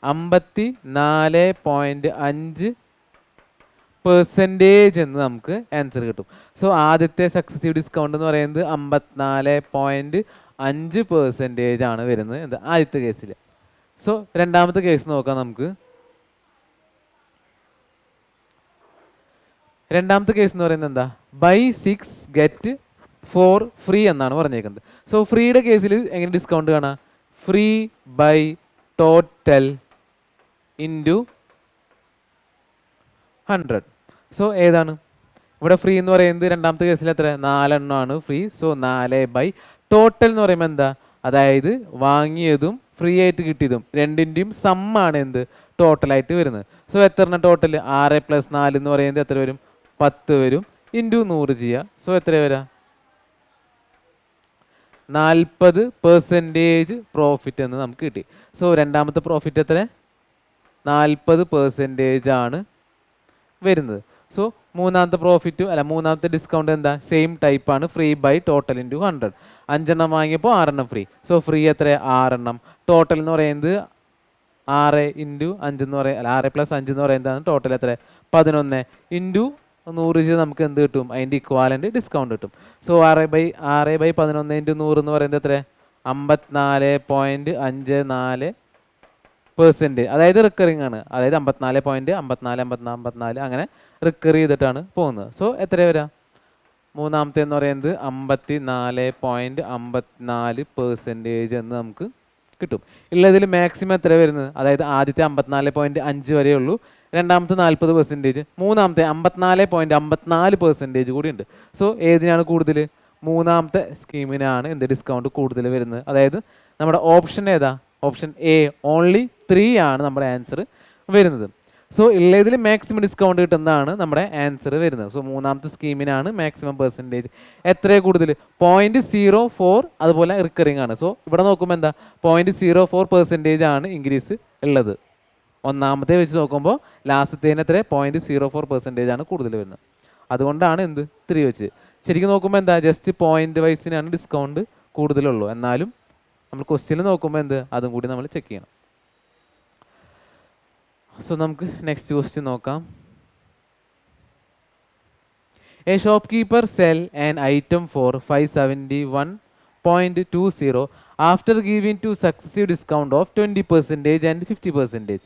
54.5% എന്ന് നമുക്ക് ആൻസർ കിട്ടും. സോ ആദ്യത്തെ സക്സസീവ് ഡിസ്കൗണ്ട് എന്ന് പറയുന്നത് 54.5% ആണ് വരുന്നത് എന്താ ആദ്യത്തെ കേസിൽ. സോ രണ്ടാമത്തെ കേസ് നോക്കാം നമുക്ക്. രണ്ടാമത്തെ കേസ് എന്ന് പറയുന്നത് എന്താ? ബൈ 6 get 4 ഫ്രീ എന്നാണ് പറഞ്ഞേക്കുന്നത്. സോ ഫ്രീയുടെ കേസിൽ എങ്ങനെ ഡിസ്കൗണ്ട് കാണാം? Free by total into 100. So ഏതാണ് ഇവിടെ ഫ്രീ എന്ന് പറയുന്നത്? രണ്ടാമത്തെ കേസിൽ എത്ര? 4 എണ്ണമാണ് ഫ്രീ. സോ 4 ടോട്ടൽ എന്ന് പറയുമ്പോൾ എന്താ? അതായത് വാങ്ങിയതും ഫ്രീ ആയിട്ട് കിട്ടിയതും രണ്ടിൻ്റെയും സമ്മാണ് എന്ത് ടോട്ടലായിട്ട് വരുന്നത്. സോ എത്ര എണ്ണം ടോട്ടൽ? 6 + 4 എന്ന് പറയുന്നത് എത്ര വരും? 10 വരും. ഇൻറ്റു 100 ചെയ്യുക. സോ എത്ര വരാം? 40% പ്രോഫിറ്റ് എന്ന് നമുക്ക് കിട്ടി. സോ രണ്ടാമത്തെ പ്രോഫിറ്റ് എത്ര? 40% ആണ് വരുന്നത്. സോ മൂന്നാമത്തെ പ്രോഫിറ്റ് അല്ല മൂന്നാമത്തെ ഡിസ്കൗണ്ട് എന്താ? സെയിം ടൈപ്പാണ്, ഫ്രീ ബൈ ടോട്ടൽ ഇൻറ്റു 100. 5 എണ്ണം വാങ്ങിയപ്പോൾ 6 എണ്ണം ഫ്രീ. സോ ഫ്രീ എത്ര? 6 എണ്ണം. ടോട്ടൽ എന്ന് പറയുന്നത് 6 × 5 എന്ന് പറയുന്നത് 6 + 5 എന്ന് പറയുന്നതാണ് ടോട്ടൽ എത്ര? 11 ഇൻറ്റു 100 ചെയ്ത് നമുക്ക് എന്ത് കിട്ടും? അതിൻ്റെ ഇക്വാലൻ്റ് ഡിസ്കൗണ്ട് കിട്ടും. സോ 6/11 × 100 എന്ന് പറയുന്നത് എത്ര? 54.54%. അതായത് റിക്കറിങ് ആണ്. അതായത് 54.54 അങ്ങനെ റിക്കർ ചെയ്തിട്ടാണ് പോകുന്നത്. സോ എത്ര വരാം? മൂന്നാമത്തെ എന്ന് പറയുന്നത് 54.54% എന്ന് നമുക്ക് കിട്ടും. ഉള്ളതിൽ മാക്സിമം എത്ര വരുന്നത്? അതായത് ആദ്യത്തെ 54.5 വരെ ഉള്ളൂ, രണ്ടാമത്തെ 40%, മൂന്നാമത്തെ 54.54% കൂടി ഉണ്ട്. സോ ഏതിനാണ് കൂടുതൽ? മൂന്നാമത്തെ സ്കീമിനാണ് എന്ത് ഡിസ്കൗണ്ട് കൂടുതൽ വരുന്നത്. അതായത് നമ്മുടെ ഓപ്ഷൻ ഏതാ? ഓപ്ഷൻ എ ഓൺലി 3 ആണ് നമ്മുടെ ആൻസർ വരുന്നത്. സോ ഉള്ളതിൽ മാക്സിമം ഡിസ്കൗണ്ട് കിട്ടുന്നതാണ് നമ്മുടെ ആൻസർ വരുന്നത്. സോ മൂന്നാമത്തെ സ്കീമിനാണ് മാക്സിമം പെർസെൻറ്റേജ്. എത്രയാണ് കൂടുതൽ? 0.04. അതുപോലെ റിക്കറിങ് ആണ്. സോ ഇവിടെ നോക്കുമ്പോൾ എന്താ? 0.04% ആണ് ഇൻക്രീസ് ഉള്ളത്. ഒന്നാമത്തെ വെച്ച് നോക്കുമ്പോൾ ലാസ്റ്റത്തേന് എത്ര? 0.04% ആണ് കൂടുതൽ വരുന്നത്. അതുകൊണ്ടാണ് എന്ത് 3 വെച്ച്. ശരിക്കും നോക്കുമ്പോൾ എന്താ ജസ്റ്റ് പോയിന്റ് വൈസിനാണ് ഡിസ്കൗണ്ട് കൂടുതലുള്ളൂ. എന്നാലും നമ്മൾ ക്വസ്റ്റ്യനിൽ നോക്കുമ്പോൾ എന്ത് അതും കൂടി നമ്മൾ ചെക്ക് ചെയ്യണം. സോ നമുക്ക് നെക്സ്റ്റ് ക്വസ്റ്റ്യൻ നോക്കാം. A shopkeeper sell an item for 571.20 after giving two successive discount of 20% and 50%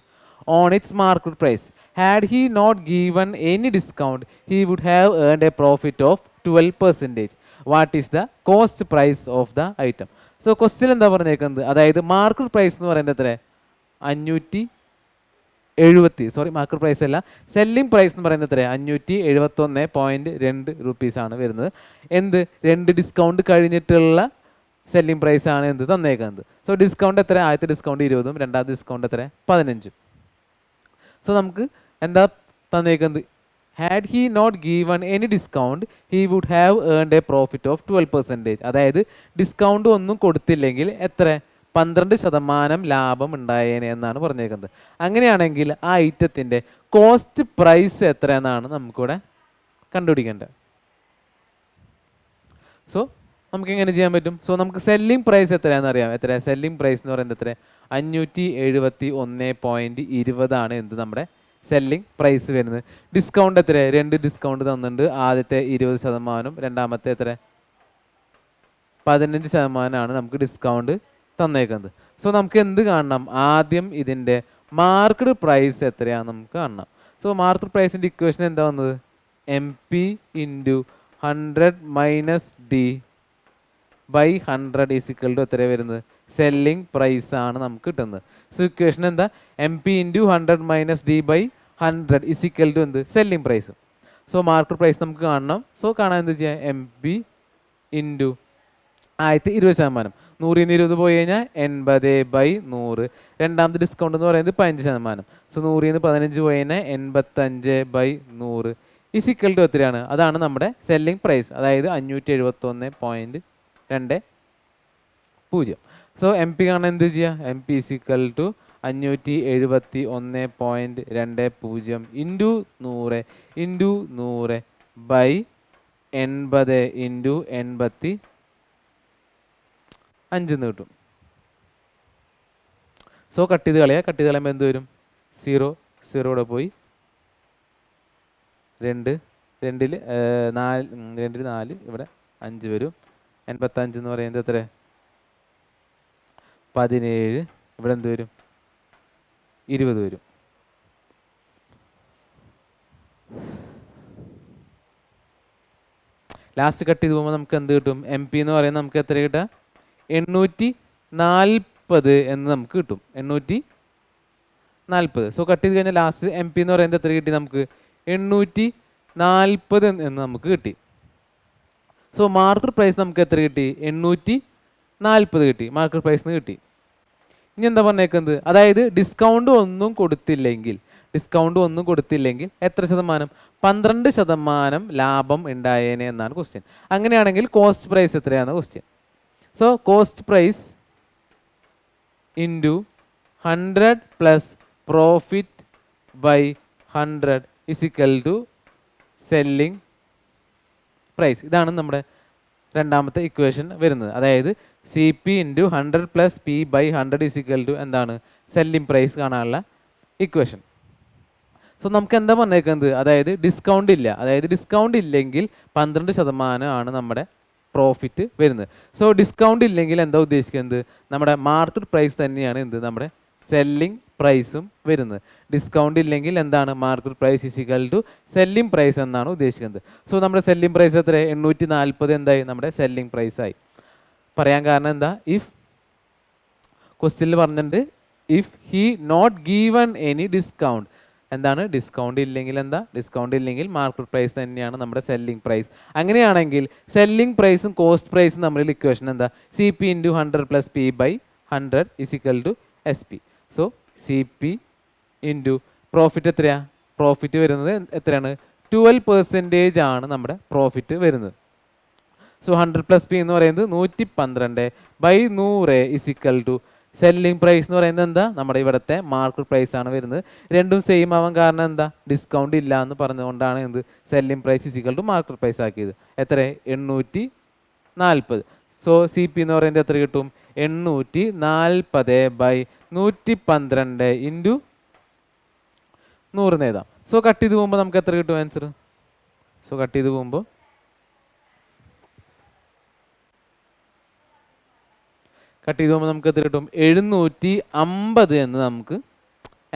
on its market price. Had he not given any discount, he would have earned a profit of 12%. What is the cost price of the item? So question എന്താ പറഞ്ഞേക്കുന്നത്, അതായത് market price എന്ന് പറയുന്നത് എത്ര, 570 market price അല്ല, selling price എന്ന് പറയുന്നത് എത്ര, 571.2 റുപ്പീസാണ് വരുന്നത്. എന്ത് 2 ഡിസ്കൗണ്ട് കഴിഞ്ഞിട്ടുള്ള സെല്ലിംഗ് പ്രൈസ് ആണ് എന്ത് തന്നേക്കുന്നത്. സോ ഡിസ്കൗണ്ട് എത്ര, ആദ്യത്തെ ഡിസ്കൗണ്ട് 20, രണ്ടാമത്തെ ഡിസ്കൗണ്ട് എത്ര, 15. സോ നമുക്ക് എന്താ തന്നേക്കുന്നത്, had he not given any discount he would have earned a profit of 12%. അതായത് ഡിസ്കൗണ്ട് ഒന്നും കൊടുത്തില്ലെങ്കിൽ എത്ര, 12% ലാഭം ഉണ്ടായേനെ എന്നാണ് പറഞ്ഞേക്കുന്നത്. അങ്ങനെയാണെങ്കിൽ ആ ഐറ്റത്തിൻ്റെ കോസ്റ്റ് പ്രൈസ് എത്ര എന്നാണ് നമുക്കിവിടെ കണ്ടുപിടിക്കേണ്ടത്. സോ നമുക്ക് എങ്ങനെ ചെയ്യാൻ പറ്റും, സോ നമുക്ക് സെല്ലിംഗ് പ്രൈസ് എത്രയാണെന്ന് അറിയാം. എത്ര സെല്ലിംഗ് പ്രൈസ് എന്ന് പറയുന്നത് എത്ര, 571.20 ആണ് എന്ത് നമ്മുടെ സെല്ലിംഗ് പ്രൈസ് വരുന്നത്. ഡിസ്കൗണ്ട് എത്ര, 2 ഡിസ്കൗണ്ട് തന്നിട്ടുണ്ട്. ആദ്യത്തെ 20%, രണ്ടാമത്തെ എത്ര 15% നമുക്ക് ഡിസ്കൗണ്ട് തന്നേക്കുന്നത്. സോ നമുക്ക് എന്ത് കാണണം, ആദ്യം ഇതിൻ്റെ മാർക്കറ്റ് പ്രൈസ് എത്രയാണെന്ന് നമുക്ക് കാണണം. സോ മാർക്കറ്റ് പ്രൈസിൻ്റെ ഇക്വേഷൻ എന്താ വന്നത്, MP × 100 - D/100 = എത്ര വരുന്നത്, സെല്ലിംഗ് പ്രൈസ് ആണ് നമുക്ക് കിട്ടുന്നത്. സോ ഇക്വേഷൻ എന്താ, MP × 100 - D/100 = എന്ത്, selling price. So market price നമുക്ക് കാണണം. സോ കാണാൻ എന്ത് ചെയ്യാം, MP × ആദ്യത്തെ 20%, 100 ൽ നിന്ന് 20 പോയി കഴിഞ്ഞാൽ 80/100. രണ്ടാമത്തെ ഡിസ്കൗണ്ട് എന്ന് പറയുന്നത് 15%. സോ 100 ൽ നിന്ന് 15 പോയി കഴിഞ്ഞാൽ 85/100 = എത്രയാണ്, അതാണ് നമ്മുടെ സെല്ലിംഗ് പ്രൈസ്, അതായത് 571.20. സോ MP കാണാൻ എന്ത് ചെയ്യുക, MP = 571.20 × 100/80 × 85 കിട്ടും. സോ കട്ട് ചെയ്ത് കളയുമ്പോൾ എന്ത് വരും, 0 ഇവിടെ പോയി, 2 2 4 ഇവിടെ 5 വരും. 85 എന്ന് പറയുന്നത് എത്ര, 17. ഇവിടെ എന്ത് വരും, 20 വരും. ലാസ്റ്റ് കട്ട് ചെയ്ത് പോകുമ്പോൾ നമുക്ക് എന്ത് കിട്ടും, MP എന്ന് പറയുന്നത് നമുക്ക് എത്ര കിട്ടുക, 840 എന്ന് നമുക്ക് കിട്ടും, 840. സോ കട്ട് ചെയ്ത് കഴിഞ്ഞാൽ ലാസ്റ്റ് MP എന്ന് പറയുന്നത് എത്ര കിട്ടി, നമുക്ക് 840 എന്ന് നമുക്ക് കിട്ടി. സോ മാർക്കറ്റ് പ്രൈസ് നമുക്ക് എത്ര കിട്ടി, 840 കിട്ടി, മാർക്കറ്റ് പ്രൈസിന് കിട്ടി. ഇനി എന്താ പറഞ്ഞേക്കുന്നത്, അതായത് ഡിസ്കൗണ്ട് ഒന്നും കൊടുത്തില്ലെങ്കിൽ എത്ര ശതമാനം, 12% ലാഭം ഉണ്ടായേനെ എന്നാണ് ക്വസ്റ്റ്യൻ. അങ്ങനെയാണെങ്കിൽ കോസ്റ്റ് പ്രൈസ് എത്രയാണ് question. So cost price × 100 + profit /100 = selling price. ഇതാണ് നമ്മുടെ രണ്ടാമത്തെ ഇക്വേഷൻ വരുന്നത്. അതായത് CP × 100 + P/100 = എന്താണ്, സെല്ലിംഗ് പ്രൈസ് കാണാനുള്ള ഇക്വേഷൻ. സോ നമുക്ക് എന്താ പറഞ്ഞേക്കുന്നത്, അതായത് ഡിസ്കൗണ്ട് ഇല്ലെങ്കിൽ 12% ആണ് നമ്മുടെ പ്രോഫിറ്റ് വരുന്നത്. സോ ഡിസ്കൗണ്ട് ഇല്ലെങ്കിൽ എന്താ ഉദ്ദേശിക്കുന്നത്, നമ്മുടെ മാർക്കറ്റ് പ്രൈസ് തന്നെയാണ് എന്ത്, നമ്മുടെ സെല്ലിംഗ് പ്രൈസും വരുന്നത്. ഡിസ്കൗണ്ട് ഇല്ലെങ്കിൽ എന്താണ്, മാർക്കറ്റ് പ്രൈസ് = സെല്ലിംഗ് പ്രൈസ് എന്നാണ് ഉദ്ദേശിക്കുന്നത്. സോ നമ്മുടെ സെല്ലിംഗ് പ്രൈസ് എത്ര, 840 എന്തായി, നമ്മുടെ സെല്ലിംഗ് പ്രൈസ് ആയി. പറയാൻ കാരണം എന്താ, ഇഫ് ക്വസ്റ്റ്യനിൽ പറഞ്ഞിട്ടുണ്ട് if he not given any discount. എന്താണ്, ഡിസ്കൗണ്ട് ഇല്ലെങ്കിൽ മാർക്കറ്റ് പ്രൈസ് തന്നെയാണ് നമ്മുടെ സെല്ലിംഗ് പ്രൈസ്. അങ്ങനെയാണെങ്കിൽ സെല്ലിംഗ് പ്രൈസും കോസ്റ്റ് പ്രൈസും തമ്മിലുള്ള ഇക്വേഷൻ എന്താ, CP × 100 + P/100 = SP. So CP × profit എത്രയാ, പ്രോഫിറ്റ് വരുന്നത് എത്രയാണ്, 12% ആണ് നമ്മുടെ പ്രോഫിറ്റ് വരുന്നത്. സോ 100 + P എന്ന് പറയുന്നത് 112/100 സെല്ലിംഗ് പ്രൈസ് എന്ന് പറയുന്നത് എന്താ, നമ്മുടെ ഇവിടുത്തെ മാർക്കറ്റ് പ്രൈസ് ആണ് വരുന്നത്. രണ്ടും സെയിം ആവാൻ കാരണം എന്താ, ഡിസ്കൗണ്ട് ഇല്ല എന്ന് പറഞ്ഞുകൊണ്ടാണ് എന്ത് selling price is equal to market price ആക്കിയത്. എത്ര, 840. സോ സി പി എന്ന് പറയുന്നത് എത്ര കിട്ടും, 840/112 ഇൻറ്റു 100 എഴുതാം. സോ കട്ട് ചെയ്ത് പോകുമ്പോൾ നമുക്ക് എത്ര കിട്ടും ആൻസർ? സോ കട്ട് ചെയ്ത് പോകുമ്പോൾ നമുക്ക് എത്ര കിട്ടും, 750 എന്ന് നമുക്ക്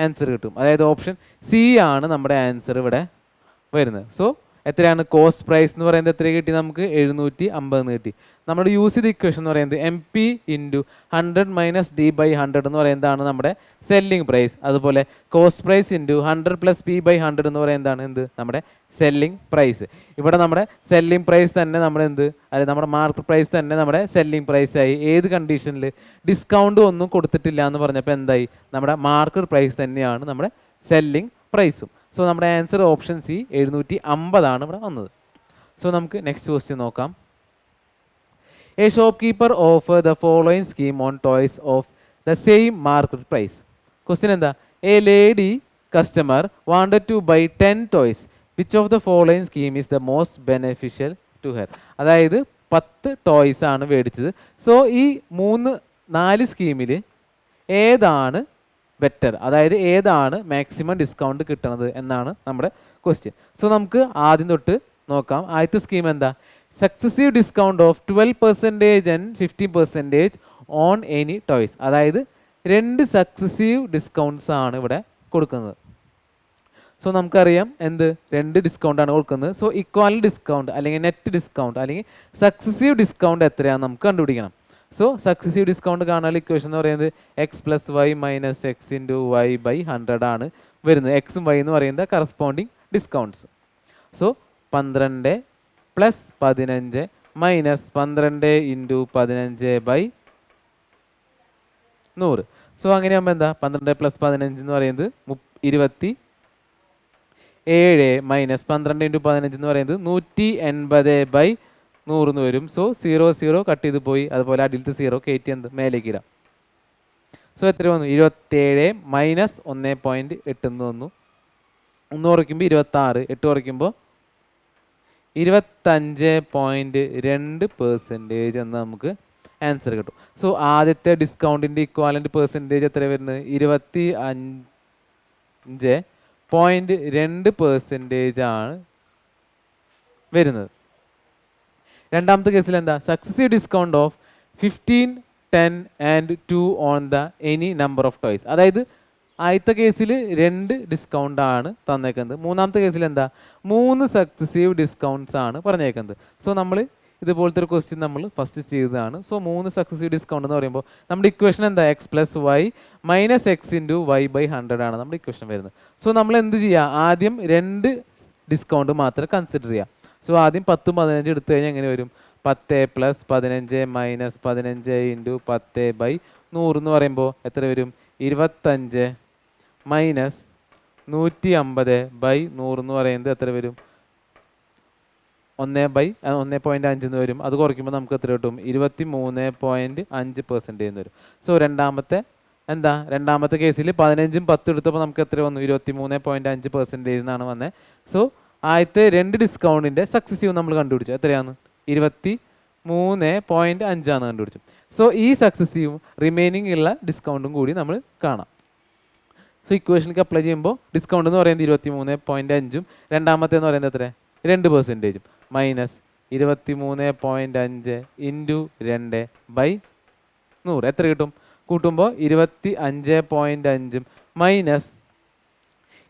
ആൻസർ കിട്ടും. അതായത് ഓപ്ഷൻ സി ആണ് നമ്മുടെ ആൻസർ ഇവിടെ വരുന്നത്. സോ എത്രയാണ് കോസ്റ്റ് പ്രൈസ് എന്ന് പറയുന്നത്, എത്ര കിട്ടി നമുക്ക്, 750 കിട്ടി. നമ്മുടെ യൂസ് ചെയ്ത ഇക്വേഷൻ എന്ന് പറയുന്നത് എം പി ഇൻറ്റു 100 - D/100 എന്ന് പറയുന്നതാണ് നമ്മുടെ സെല്ലിംഗ് പ്രൈസ്. അതുപോലെ കോസ്റ്റ് പ്രൈസ് ഇൻറ്റു 100 + P/100 എന്ന് പറയുന്നതാണ് എന്ത്, നമ്മുടെ സെല്ലിംഗ് പ്രൈസ്. ഇവിടെ നമ്മുടെ സെല്ലിംഗ് പ്രൈസ് തന്നെ നമ്മുടെ എന്ത്, അതായത് നമ്മുടെ മാർക്കറ്റ് പ്രൈസ് തന്നെ നമ്മുടെ സെല്ലിംഗ് പ്രൈസ് ആയി. ഏത് കണ്ടീഷനിൽ, ഡിസ്കൗണ്ട് ഒന്നും കൊടുത്തിട്ടില്ല എന്ന് പറഞ്ഞപ്പോൾ എന്തായി, നമ്മുടെ മാർക്കറ്റ് പ്രൈസ് തന്നെയാണ് നമ്മുടെ സെല്ലിംഗ് പ്രൈസും. സോ നമ്മുടെ ആൻസർ ഓപ്ഷൻ സി 750 ആണ് ഇവിടെ വന്നത്. സോ നമുക്ക് നെക്സ്റ്റ് ക്വസ്റ്റ്യൻ നോക്കാം. A shopkeeper offer the following scheme on toys of the same market price. Question എന്താ, a lady customer wanted to buy 10 toys, which of the following scheme is the most beneficial to her. അതായത് 10 toys ആണ് മേടിച്ചത്. So ഈ 4 സ്കീമിൽ ഏതാണ് better, അതായത് ഏതാണ് maximum discount കിട്ടുന്നത് എന്നാണ് നമ്മുടെ ക്വസ്റ്റ്യൻ. സോ നമുക്ക് ആദ്യം തൊട്ട് നോക്കാം. ആദ്യത്തെ സ്കീം എന്താ, successive discount of 12% and 15% on any toys. അതായത് 2 സക്സസീവ് ഡിസ്കൗണ്ട്സ് ആണ് ഇവിടെ കൊടുക്കുന്നത്. സോ നമുക്കറിയാം എന്ത്, 2 ഡിസ്കൗണ്ട് ആണ് കൊടുക്കുന്നത്. സോ ഇക്വാൽ ഡിസ്കൗണ്ട് അല്ലെങ്കിൽ നെറ്റ് ഡിസ്കൗണ്ട് അല്ലെങ്കിൽ സക്സസീവ് ഡിസ്കൗണ്ട് എത്രയാണെന്ന് നമുക്ക് കണ്ടുപിടിക്കണം. സോ സക്സസീവ് ഡിസ്കൗണ്ട് കാണാനുള്ള ഇക്വേഷൻ എന്ന് പറയുന്നത് x + y - x × y/100 ആണ് വരുന്നത്. എക്സും വൈ എന്ന് പറയുന്നത് കറസ്പോണ്ടിങ് ഡിസ്കൗണ്ട്സ്. സോ 12 + 15 - 12 × 15/100. സോ അങ്ങനെയാകുമ്പോൾ എന്താ, 12 + 15 എന്ന് പറയുന്നത് 27 - 12 × 15 എന്ന് പറയുന്നത് 180/100 എന്ന് വരും. സോ 0 കട്ട് ചെയ്ത് പോയി, അതുപോലെ അടിയിലത്തെ 0 കയറ്റി എന്ത് മേലേക്ക് ഇടാം. സോ എത്ര വന്നു, 27 - 1.8 എന്ന് വന്നു. 1 കുറയ്ക്കുമ്പോൾ 26, 8 കുറയ്ക്കുമ്പോൾ 25.2% എന്ന് നമുക്ക് ആൻസർ കിട്ടും. സോ ആദ്യത്തെ ഡിസ്കൗണ്ടിൻ്റെ ഇക്വാലൻ്റ് പെർസെൻറ്റേജ് എത്ര വരുന്നത്, 25.2% ആണ് വരുന്നത്. രണ്ടാമത്തെ കേസിൽ എന്താ, successive discount of 15, 10 and 2 on the any number of toys. അതായത് ആദ്യത്തെ കേസിൽ 2 ഡിസ്കൗണ്ട് ആണ് തന്നേക്കുന്നത്. മൂന്നാമത്തെ കേസിൽ എന്താ, 3 സക്സസീവ് ഡിസ്കൗണ്ട്സ് ആണ് പറഞ്ഞേക്കുന്നത്. സോ നമ്മൾ ഇതുപോലത്തെ ഒരു ക്വസ്റ്റ്യൻ നമ്മൾ ഫസ്റ്റ് ചെയ്തതാണ്. സോ 3 സക്സസീവ് ഡിസ്കൗണ്ട് എന്ന് പറയുമ്പോൾ നമ്മുടെ ഇക്വേഷൻ എന്താ, x + y - x × y/100 ആണ് നമ്മുടെ ഇക്വേഷൻ വരുന്നത്. സോ നമ്മൾ എന്ത് ചെയ്യുക, ആദ്യം 2 ഡിസ്കൗണ്ട് മാത്രം കൺസിഡർ ചെയ്യുക. സോ ആദ്യം 10, 15 എടുത്തു കഴിഞ്ഞാൽ എങ്ങനെ വരും, 10 + 15 - 15 × 10/100 എന്ന് പറയുമ്പോൾ എത്ര വരും, 25 - 150/100 എന്ന് പറയുന്നത് എത്ര വരും, 1.5 എന്ന് വരും. അത് കുറയ്ക്കുമ്പോൾ നമുക്ക് എത്ര കിട്ടും, 23.5% എന്ന് വരും. സോ രണ്ടാമത്തെ കേസിൽ 15ഉം 10 എടുത്തപ്പോൾ നമുക്ക് എത്ര വന്നു, 23.5% എന്നാണ് വന്നത്. സോ ആദ്യത്തെ 2 ഡിസ്കൗണ്ടിൻ്റെ സക്സസീവ് നമ്മൾ കണ്ടുപിടിച്ചു, എത്രയാണ്, 23.5 ആണ് കണ്ടുപിടിച്ചു. സോ ഈ സക്സസീവും റിമൈനിങ് ഉള്ള ഡിസ്കൗണ്ടും കൂടി നമ്മൾ കാണാം. സോ ഇക്വേഷനിലേക്ക് അപ്ലൈ ചെയ്യുമ്പോൾ ഡിസ്കൗണ്ട് എന്ന് പറയുന്നത് 23.5ഉം രണ്ടാമത്തേന്ന് പറയുന്നത് എത്ര, 2% മൈനസ് 23.5 ഇൻറ്റു 2/100 എത്ര കിട്ടും, കൂട്ടുമ്പോൾ 25.5ഉം മൈനസ്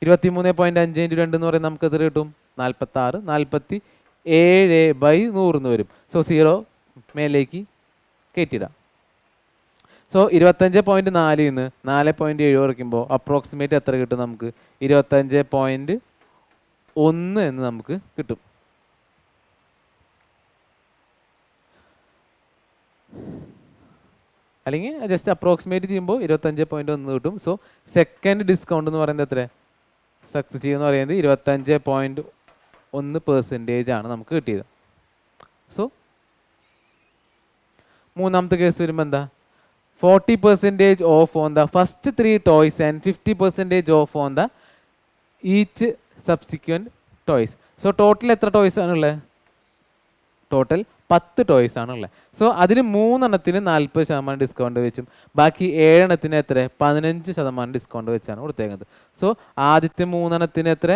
23.5 ഇൻറ്റു 2 എന്ന് പറയുന്നത് നമുക്ക് എത്ര കിട്ടും, 46, 47/100 എന്ന് വരും. സോ 0 മേലേക്ക് കയറ്റിയിടാം. സോ 25.4 നിന്ന് 4.7 കുറയ്ക്കുമ്പോൾ അപ്രോക്സിമേറ്റ് എത്ര കിട്ടും നമുക്ക്, 25.1 എന്ന് നമുക്ക് കിട്ടും. അല്ലെങ്കിൽ ജസ്റ്റ് അപ്രോക്സിമേറ്റ് ചെയ്യുമ്പോൾ 25.1 കിട്ടും. സോ സെക്കൻഡ് ഡിസ്കൗണ്ട് എന്ന് പറയുന്നത് എത്ര, സക്സസീവ് എന്ന് പറയുന്നത് 25.1% ആണ് നമുക്ക് കിട്ടിയത്. സോ മൂന്നാമത്തെ കേസ് വരുമ്പോൾ എന്താ, 40% off on the first 3 toys and 50% off on the each subsequent toys. So total എത്ര ടോയ്സ് ആണുള്ളത്? ടോട്ടൽ 10 ടോയ്സ് ആണുള്ളത്. സോ അതിന് 3 എണ്ണത്തിന് 40% ഡിസ്കൗണ്ട് വെച്ചും ബാക്കി 7 എണ്ണത്തിന് എത്ര 15% ഡിസ്കൗണ്ട് വെച്ചാണ് കൊടുത്തേക്കുന്നത്. സോ ആദ്യത്തെ 3 എണ്ണത്തിന് എത്ര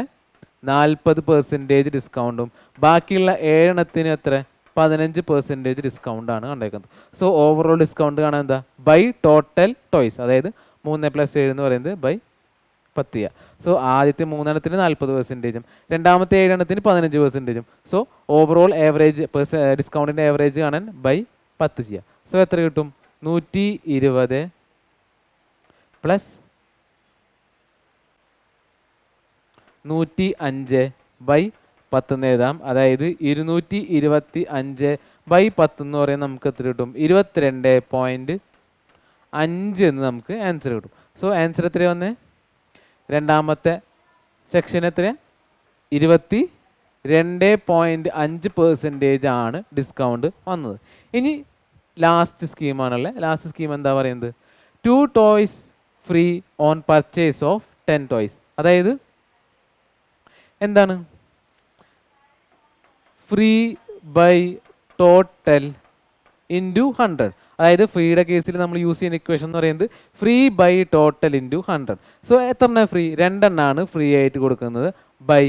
40% ഡിസ്കൗണ്ടും ബാക്കിയുള്ള 7 എണ്ണത്തിന് എത്ര 15% ഡിസ്കൗണ്ട് ആണ് കണ്ടേക്കുന്നത്. സോ ഓവറോൾ ഡിസ്കൗണ്ട് കാണാൻ എന്താ ബൈ ടോട്ടൽ ടോയ്സ്, അതായത് 3+7 എന്ന് പറയുന്നത് ബൈ 10. സോ ആദ്യത്തെ 3 എണ്ണത്തിന് 40%, രണ്ടാമത്തെ 7 എണ്ണത്തിന് 15%. സോ ഓവറോൾ ആവറേജ് ഡിസ്കൗണ്ടിൻ്റെ ആവറേജ് കാണാൻ ബൈ 10 ചെയ്യുക. സോ എത്ര കിട്ടും? 120 പ്ലസ് 105 ബൈ 10 എന്ന് എഴുതാം. അതായത് 225 ബൈ 10 എന്ന് പറയുന്നത് നമുക്ക് എത്ര കിട്ടും? 22.5 എന്ന് നമുക്ക് ആൻസർ കിട്ടും. സോ ആൻസർ എത്ര വന്നേ? രണ്ടാമത്തെ സെക്ഷൻ എത്ര? 22.5% ആണ് ഡിസ്കൗണ്ട് വന്നത്. ഇനി ലാസ്റ്റ് സ്കീമാണല്ലേ. ലാസ്റ്റ് സ്കീം എന്താ പറയുന്നത്? 2 toys free on purchase of 10 toys. അതായത് എന്താണ്? Free by total into 100. അതായത് ഫ്രീയുടെ കേസിൽ നമ്മൾ യൂസ് ചെയ്യുന്ന ഇക്വേഷൻ എന്ന് പറയുന്നത് free by total into 100. So എത്ര എണ്ണം ഫ്രീ? 2 എണ്ണമാണ് ഫ്രീ ആയിട്ട് കൊടുക്കുന്നത്. ബൈ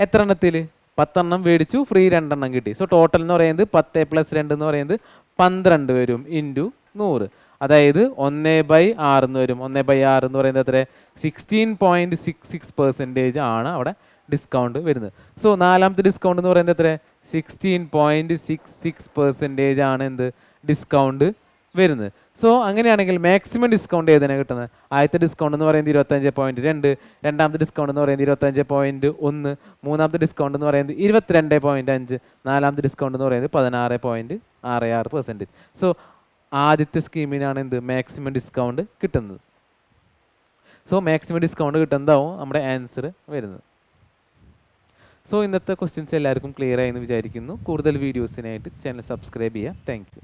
എത്ര എണ്ണത്തിൽ? 10 എണ്ണം മേടിച്ചു, ഫ്രീ 2 എണ്ണം കിട്ടി. സോ ടോട്ടൽ എന്ന് പറയുന്നത് 10 + 2 എന്ന് പറയുന്നത് 12 വരും ഇൻറ്റു 100. അതായത് 1/6 എന്ന് വരും. 1/6 എന്ന് പറയുന്നത് എത്ര? 16.66% ആണ് അവിടെ ഡിസ്കൗണ്ട് വരുന്നത്. സോ നാലാമത്തെ ഡിസ്കൗണ്ട് എന്ന് പറയുന്നത് എത്ര? 16.66% ആണ് എന്ത് ഡിസ്കൗണ്ട് വരുന്നത്. സോ അങ്ങനെയാണെങ്കിൽ മാക്സിമം ഡിസ്കൗണ്ട് ഏതിനാണ് കിട്ടുന്നത്? ആദ്യത്തെ ഡിസ്കൗണ്ട് എന്ന് പറയുന്നത് 25.2, രണ്ടാമത്തെ ഡിസ്കൗണ്ട് എന്ന് പറയുന്നത് 25.1, മൂന്നാമത്തെ ഡിസ്കൗണ്ട് എന്ന് പറയുന്നത് 22.5, നാലാമത്തെ ഡിസ്കൗണ്ട് എന്ന് പറയുന്നത് 16.66%. സോ ആദ്യത്തെ സ്കീമിനാണ് എന്ത് മാക്സിമം ഡിസ്കൗണ്ട് കിട്ടുന്നത്. സോ മാക്സിമം ഡിസ്കൗണ്ട് കിട്ടുന്നതാവും നമ്മുടെ ആൻസർ വരുന്നത്. സോ ഇന്നത്തെ ക്വസ്റ്റ്യൻസ് എല്ലാവർക്കും ക്ലിയർ ആയെന്ന് വിചാരിക്കുന്നു. കൂടുതൽ വീഡിയോസിനായിട്ട് ചാനൽ സബ്സ്ക്രൈബ് ചെയ്യുക. Thank you.